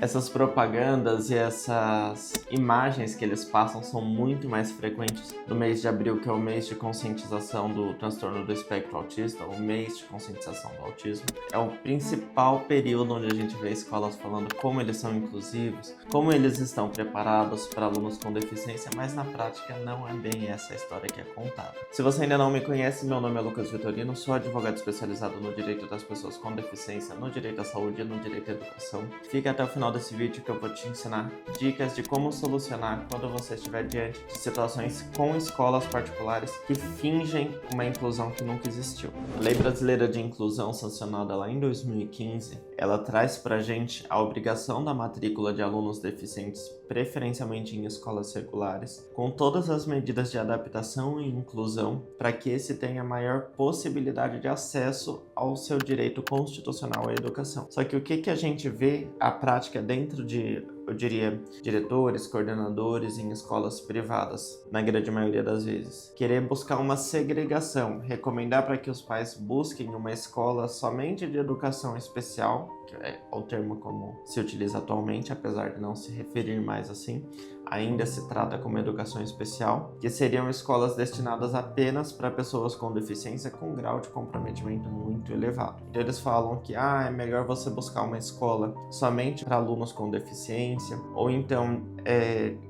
Essas propagandas e essas imagens que eles passam são muito mais frequentes no mês de abril, que é o mês de conscientização do transtorno do espectro autista, o mês de conscientização do autismo. É o principal período onde a gente vê escolas falando como eles são inclusivos, como eles estão preparados para alunos com deficiência, mas na prática não é bem essa a história que é contada. Se você ainda não me conhece, meu nome é Lucas Vitorino, sou advogado especializado no direito das pessoas com deficiência, no direito à saúde e no direito à educação. Fica até o final desse vídeo que eu vou te ensinar dicas de como solucionar quando você estiver diante de situações com escolas particulares que fingem uma inclusão que nunca existiu. A Lei Brasileira de Inclusão, sancionada lá em 2015, ela traz pra gente a obrigação da matrícula de alunos deficientes, preferencialmente em escolas regulares, com todas as medidas de adaptação e inclusão para que esse tenha maior possibilidade de acesso ao seu direito constitucional à educação. Só que o que a gente vê a prática dentro de, eu diria, diretores, coordenadores em escolas privadas, na grande maioria das vezes? Querer buscar uma segregação, recomendar para que os pais busquem uma escola somente de educação especial, que é o termo como se utiliza atualmente, apesar de não se referir mais assim, ainda se trata como educação especial, que seriam escolas destinadas apenas para pessoas com deficiência com grau de comprometimento muito elevado. Então eles falam que é melhor você buscar uma escola somente para alunos com deficiência, ou então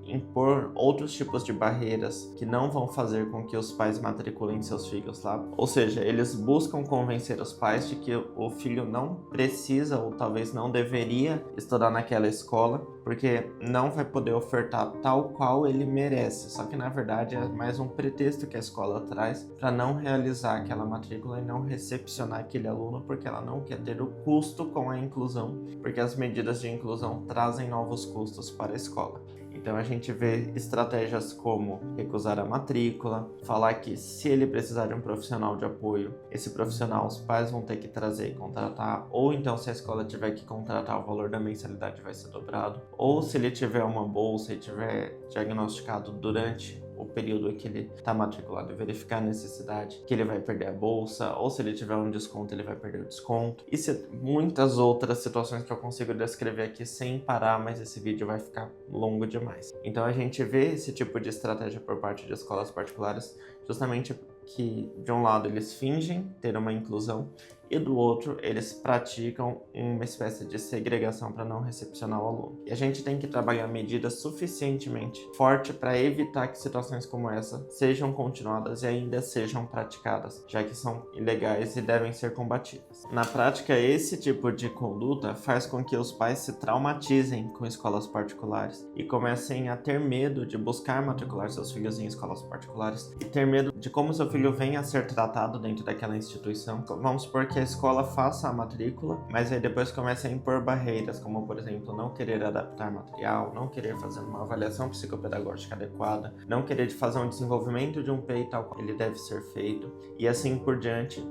impor outros tipos de barreiras que não vão fazer com que os pais matriculem seus filhos lá. Ou seja, eles buscam convencer os pais de que o filho não precisa ou talvez não deveria estudar naquela escola, porque não vai poder ofertar tal qual ele merece. Só que na verdade é mais um pretexto que a escola traz para não realizar aquela matrícula e não recepcionar aquele aluno, porque ela não quer ter o custo com a inclusão, porque as medidas de inclusão trazem novos custos para a escola. Então a gente vê estratégias como recusar a matrícula, falar que se ele precisar de um profissional de apoio, esse profissional os pais vão ter que trazer e contratar, ou então se a escola tiver que contratar, o valor da mensalidade vai ser dobrado, ou se ele tiver uma bolsa e tiver diagnosticado durante o período que ele está matriculado e verificar a necessidade, que ele vai perder a bolsa, ou se ele tiver um desconto, ele vai perder o desconto. E muitas outras situações que eu consigo descrever aqui sem parar, mas esse vídeo vai ficar longo demais. Então a gente vê esse tipo de estratégia por parte de escolas particulares, justamente que de um lado eles fingem ter uma inclusão e do outro eles praticam uma espécie de segregação para não recepcionar o aluno. E a gente tem que trabalhar medidas suficientemente fortes para evitar que situações como essa sejam continuadas e ainda sejam praticadas, já que são ilegais e devem ser combatidas. Na prática, esse tipo de conduta faz com que os pais se traumatizem com escolas particulares e comecem a ter medo de buscar matricular seus filhos em escolas particulares e ter medo de como seu filho venha a ser tratado dentro daquela instituição. Vamos supor que a escola faça a matrícula, mas aí depois começa a impor barreiras, como por exemplo, não querer adaptar material, não querer fazer uma avaliação psicopedagógica adequada, não querer fazer um desenvolvimento de um PEI tal qual ele deve ser feito, e assim por diante.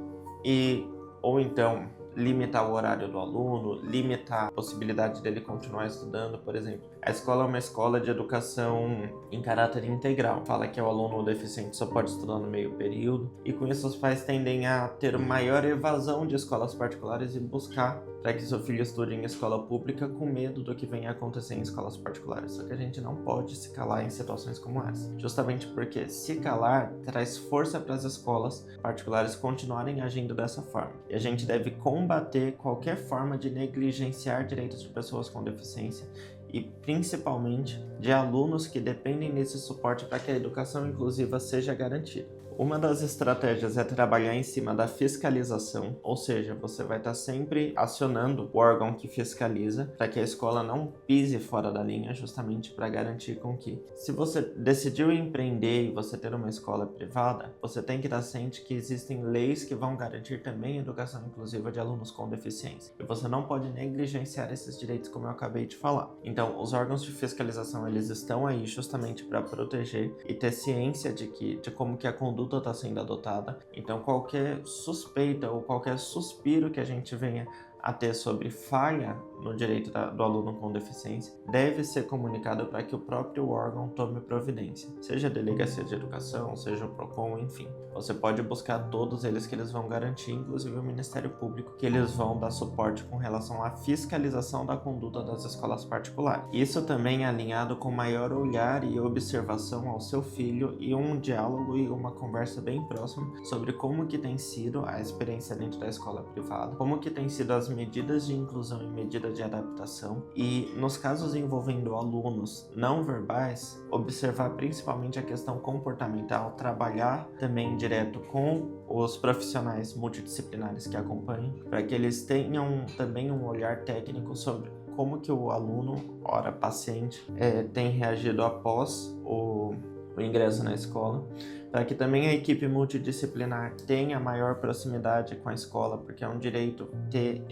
Ou então limitar o horário do aluno, limitar a possibilidade dele continuar estudando, por exemplo. A escola é uma escola de educação em caráter integral. Fala que o aluno deficiente só pode estudar no meio período, e com isso os pais tendem a ter maior evasão de escolas particulares e buscar para que seu filho estude em escola pública com medo do que venha a acontecer em escolas particulares. Só que a gente não pode se calar em situações como essa, justamente porque se calar traz força para as escolas particulares continuarem agindo dessa forma. E a gente deve combater qualquer forma de negligenciar direitos de pessoas com deficiência e principalmente de alunos que dependem desse suporte para que a educação inclusiva seja garantida. Uma das estratégias é trabalhar em cima da fiscalização, ou seja, você vai estar sempre acionando o órgão que fiscaliza para que a escola não pise fora da linha, justamente para garantir com que, se você decidiu empreender e você ter uma escola privada, você tem que estar ciente que existem leis que vão garantir também a educação inclusiva de alunos com deficiência. E você não pode negligenciar esses direitos, como eu acabei de falar. Então, os órgãos de fiscalização, eles estão aí justamente para proteger e ter ciência de como que a conduta está sendo adotada. Então qualquer suspeita ou qualquer suspiro que a gente venha a ter sobre falha no direito do aluno com deficiência deve ser comunicado para que o próprio órgão tome providência, seja a Delegacia de Educação, seja o PROCON, enfim. Você pode buscar todos eles que eles vão garantir, inclusive o Ministério Público, que eles vão dar suporte com relação à fiscalização da conduta das escolas particulares. Isso também é alinhado com maior olhar e observação ao seu filho e um diálogo e uma conversa bem próxima sobre como que tem sido a experiência dentro da escola privada, como que tem sido as medidas de inclusão e medidas de adaptação e, nos casos envolvendo alunos não verbais, observar principalmente a questão comportamental, trabalhar também direto com os profissionais multidisciplinares que acompanham, para que eles tenham também um olhar técnico sobre como que o aluno, ora paciente, tem reagido após o ingresso na escola, para que também a equipe multidisciplinar tenha maior proximidade com a escola, porque é um direito ter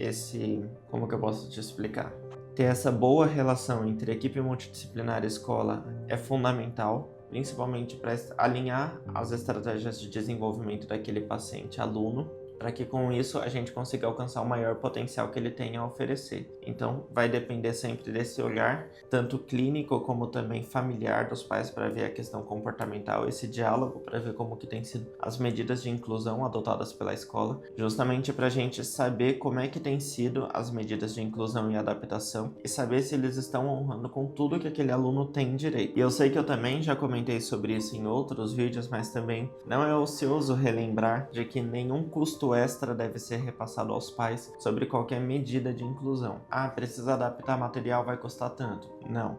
como que eu posso te explicar? Ter essa boa relação entre equipe multidisciplinar e escola é fundamental, principalmente para alinhar as estratégias de desenvolvimento daquele paciente aluno, para que com isso a gente consiga alcançar o maior potencial que ele tem a oferecer. Então vai depender sempre desse olhar, tanto clínico como também familiar dos pais, para ver a questão comportamental, esse diálogo para ver como que tem sido as medidas de inclusão adotadas pela escola, justamente para a gente saber como é que tem sido as medidas de inclusão e adaptação e saber se eles estão honrando com tudo que aquele aluno tem direito. E eu sei que eu também já comentei sobre isso em outros vídeos, mas também não é ocioso relembrar de que nenhum custo extra deve ser repassado aos pais sobre qualquer medida de inclusão. Precisa adaptar material, vai custar tanto? Não.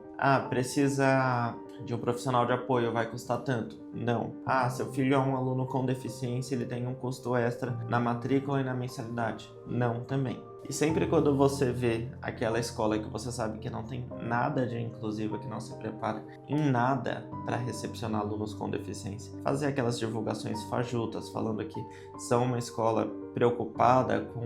Precisa de um profissional de apoio, vai custar tanto? Não. Seu filho é um aluno com deficiência, ele tem um custo extra na matrícula e na mensalidade? Não também. E sempre quando você vê aquela escola que você sabe que não tem nada de inclusiva, que não se prepara em nada para recepcionar alunos com deficiência, fazer aquelas divulgações fajutas falando que são uma escola preocupada com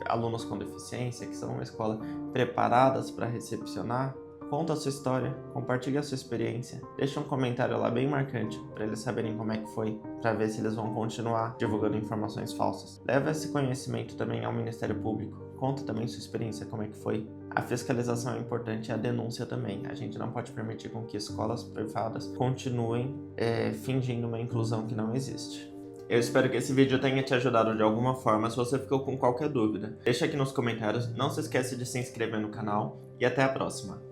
alunos com deficiência, que são uma escola preparadas para recepcionar, conta a sua história, compartilha a sua experiência, deixa um comentário lá bem marcante para eles saberem como é que foi, para ver se eles vão continuar divulgando informações falsas. Leva esse conhecimento também ao Ministério Público, conta também sua experiência, como é que foi. A fiscalização é importante e a denúncia também. A gente não pode permitir com que escolas privadas continuem fingindo uma inclusão que não existe. Eu espero que esse vídeo tenha te ajudado de alguma forma. Se você ficou com qualquer dúvida, deixa aqui nos comentários. Não se esqueça de se inscrever no canal e até a próxima.